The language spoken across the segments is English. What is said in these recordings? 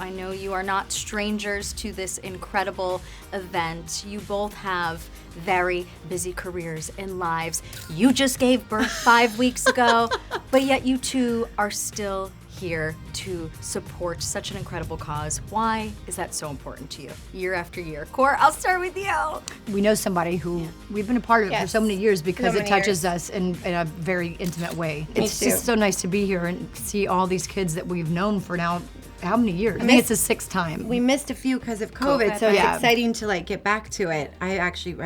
I know you are not strangers to this incredible event. You both have very busy careers and lives. You just gave birth 5 weeks ago, but yet you two are still here to support such an incredible cause. Why is that so important to you year after year? Cor, I'll start with you. We know somebody who we've been a part of it for so many years because it touches us in a very intimate way. It's just so nice to be here and see all these kids that we've known for now. How many years? I think it's the 6th time. We missed a few because of COVID, so it's exciting to like get back to it. I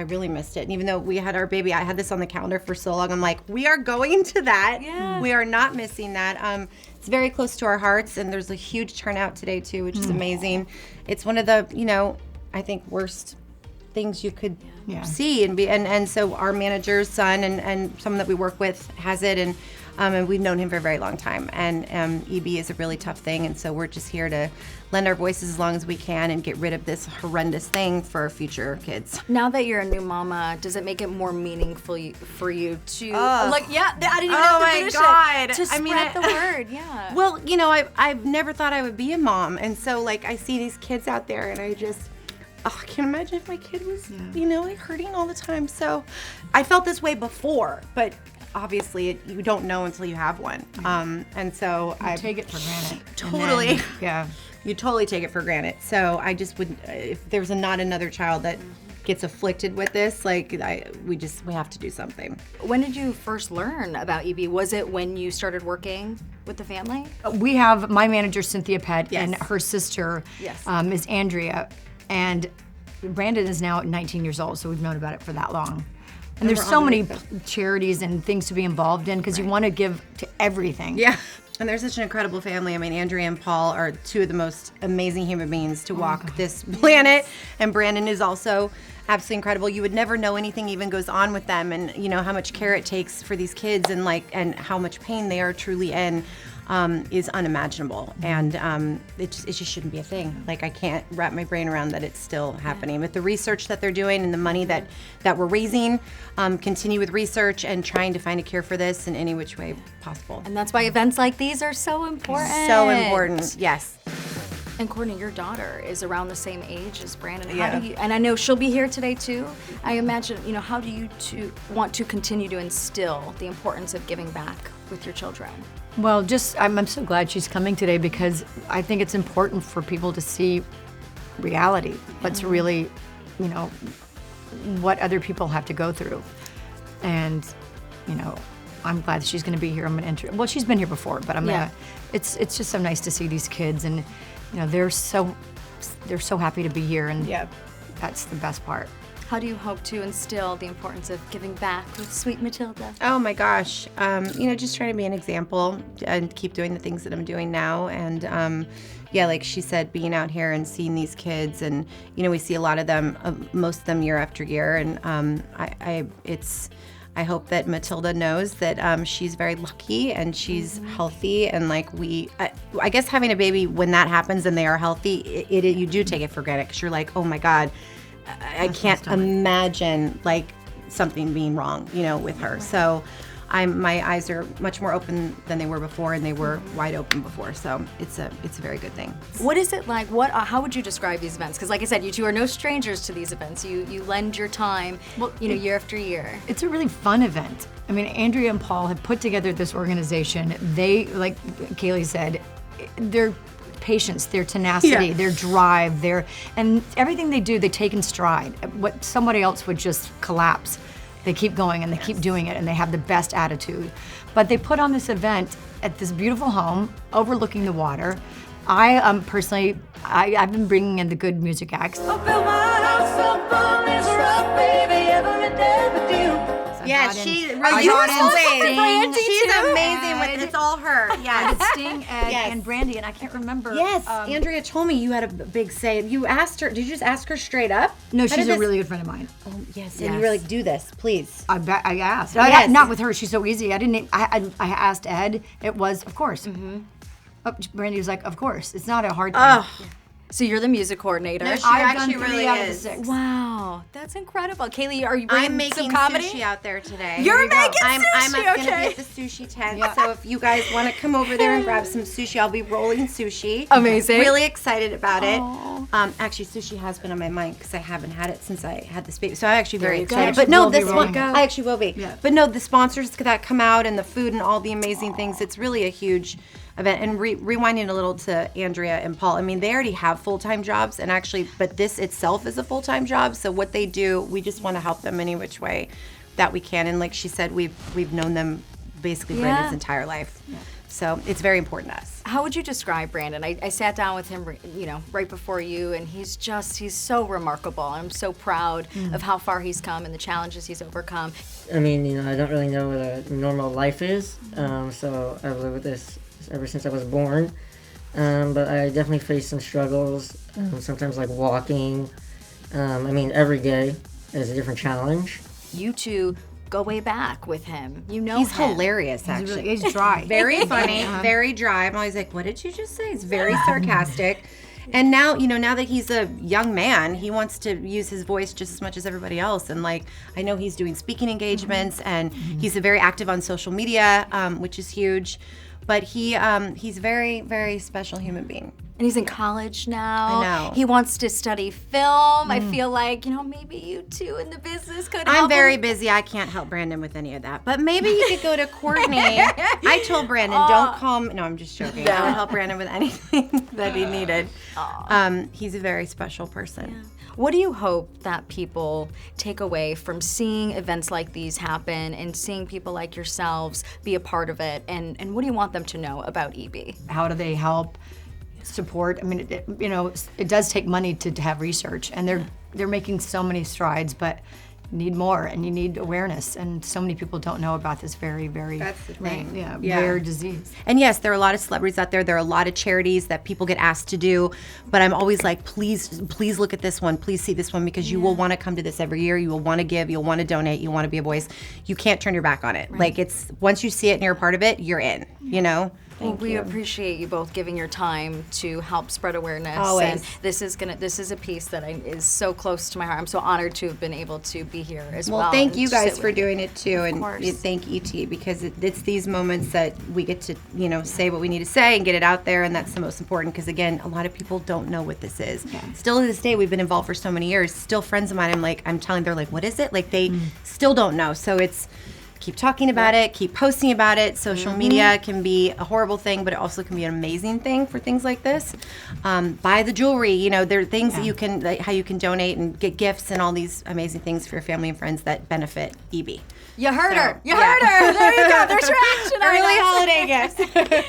really missed it. And even though we had our baby, I had this on the calendar for so long. I'm like, we are going to that. Yeah. We are not missing that. It's very close to our hearts, and there's a huge turnout today too, which is amazing. It's one of the, I think worst things you could see and so our manager's son and someone that we work with has it, and we've known him for a very long time, and EB is a really tough thing, and so we're just here to lend our voices as long as we can and get rid of this horrendous thing for our future kids. Now that you're a new mama, does it make it more meaningful for you to I didn't even have to finish it, to spread the word? Yeah. Well, I've never thought I would be a mom, and so like I see these kids out there, and I just I can't imagine if my kid was like hurting all the time. So I felt this way before, but obviously you don't know until you have one. And so I take it for granted. Totally. You totally take it for granted. So I just would, if there's not another child that gets afflicted with this, like we have to do something. When did you first learn about EB? Was it when you started working with the family? We have my manager, Cynthia Pett, and her sister is Andrea. And Brandon is now 19 years old, so we've known about it for that long. And there's so many charities and things to be involved in because you want to give to everything. Yeah. And they're such an incredible family. I mean, Andrea and Paul are two of the most amazing human beings to walk this planet. And Brandon is also absolutely incredible. You would never know anything even goes on with them, and how much care it takes for these kids, and how much pain they are truly in. Is unimaginable, and it just shouldn't be a thing. Like, I can't wrap my brain around that it's still happening. With the research that they're doing and the money that we're raising, continue with research and trying to find a cure for this in any which way possible. And that's why events like these are so important. So important, yes. And Courteney, your daughter is around the same age as Brandon. How do you, and I know she'll be here today too. I imagine, how do you two want to continue to instill the importance of giving back with your children? Well, I'm so glad she's coming today because I think it's important for people to see reality, what's really, what other people have to go through. And, I'm glad she's going to be here. I'm going to enter. Well, she's been here before, but it's just so nice to see these kids, and they're so happy to be here, and that's the best part. How do you hope to instill the importance of giving back with sweet Matilda? Oh my gosh, just trying to be an example and keep doing the things that I'm doing now. And like she said, being out here and seeing these kids, and we see a lot of them, most of them year after year. And I hope that Matilda knows that she's very lucky and she's healthy. And I guess having a baby, when that happens and they are healthy, you do take it for granted because you're like, oh my God, I can't imagine something being wrong, with her. So my eyes are much more open than they were before, and they were wide open before. So it's a very good thing. What is it like? How would you describe these events? Because like I said, you two are no strangers to these events. You lend your time, year after year. It's a really fun event. I mean, Andrea and Paul have put together this organization. They, like Kaley said, they're patience, their tenacity, their drive, and everything they do, they take in stride. What somebody else would just collapse, they keep going and they keep doing it, and they have the best attitude. But they put on this event at this beautiful home overlooking the water. I personally, I've been bringing in the good music acts. I built my house up on this rock, baby, every day with you. Yeah, she's amazing with it. It's all her. Yeah, Sting and Brandy, and I can't remember. Yes, Andrea told me you had a big say. You asked her. Did you just ask her straight up? No, she's a really good friend of mine. Oh yes, and you were like, do this, please. I asked. Yes. Not with her. She's so easy. I asked Ed. It was, of course. Oh, Brandy was like, of course. It's not a hard thing. So you're the music coordinator. No, she I've actually done 3 really out of the is. 6. Wow, that's incredible. Kaley, are you I'm bringing making some comedy? sushi out there today. You're making I'm sushi, going to be okay. at the sushi tent. So if you guys want to come over there and grab some sushi, I'll be rolling sushi. Amazing. Really excited about it. Actually, sushi has been on my mind because I haven't had it since I had this baby. So I'm actually very excited. But no, this one, I actually will be. Yeah. But no, the sponsors that come out and the food and all the amazing things, it's really a huge event. And rewinding a little to Andrea and Paul, I mean, they already have full-time jobs, and actually, but this itself is a full-time job. So what they do, we just want to help them any which way that we can. And like she said, we've known them basically Brandon's entire life. Yeah. So it's very important to us. How would you describe Brandon? I sat down with him, right before you, and he's so remarkable. I'm so proud of how far he's come and the challenges he's overcome. I mean, I don't really know what a normal life is, so I've lived with this ever since I was born. But I definitely face some struggles, sometimes like walking. Every day is a different challenge. You two go way back with him. He's him. hilarious, actually. He's dry. Very funny, very dry. I'm always like, what did you just say? He's very sarcastic. And now, now that he's a young man, he wants to use his voice just as much as everybody else. And like, I know he's doing speaking engagements, and he's very active on social media, which is huge. But he's a very, very special human being. And he's in college now. I know. He wants to study film. I feel like, maybe you two in the business could help I'm very him. busy. I can't help Brandon with any of that. But maybe you could go to Courteney. I told Brandon, don't call me. No, I'm just joking. I would help Brandon with anything that he needed. He's a very special person. Yeah. What do you hope that people take away from seeing events like these happen and seeing people like yourselves be a part of it? And what do you want them to know about EB? How do they help? Support. I mean, it does take money to have research, and they're making so many strides, but you need more, and you need awareness, and so many people don't know about this very, very That's the thing. rare disease. And yes, there are a lot of celebrities out there. There are a lot of charities that people get asked to do, but I'm always like, please look at this one. Please see this one, because you will want to come to this every year. You will want to give. You'll want to donate. You want to be a voice. You can't turn your back on it. Right. Like, it's once you see it and you're a part of it, you're in. We appreciate you both giving your time to help spread awareness. Always. And this is a piece that is so close to my heart. I'm so honored to have been able to be here as well. Well, thank you and guys sit for with you. doing it too, and course. thank ET, because it's these moments that we get to say what we need to say and get it out there, and that's the most important. Because again, a lot of people don't know what this is. Yeah. Still to this day, we've been involved for so many years. Still, friends of mine, I'm telling, they're like, what is it? Like, they still don't know. So it's keep talking about it, keep posting about it. Social media can be a horrible thing, but it also can be an amazing thing for things like this. Buy the jewelry. There are things that you can, like, how you can donate and get gifts and all these amazing things for your family and friends that benefit EB. You heard her. You heard her. There you go. There's your action Early items. holiday gifts.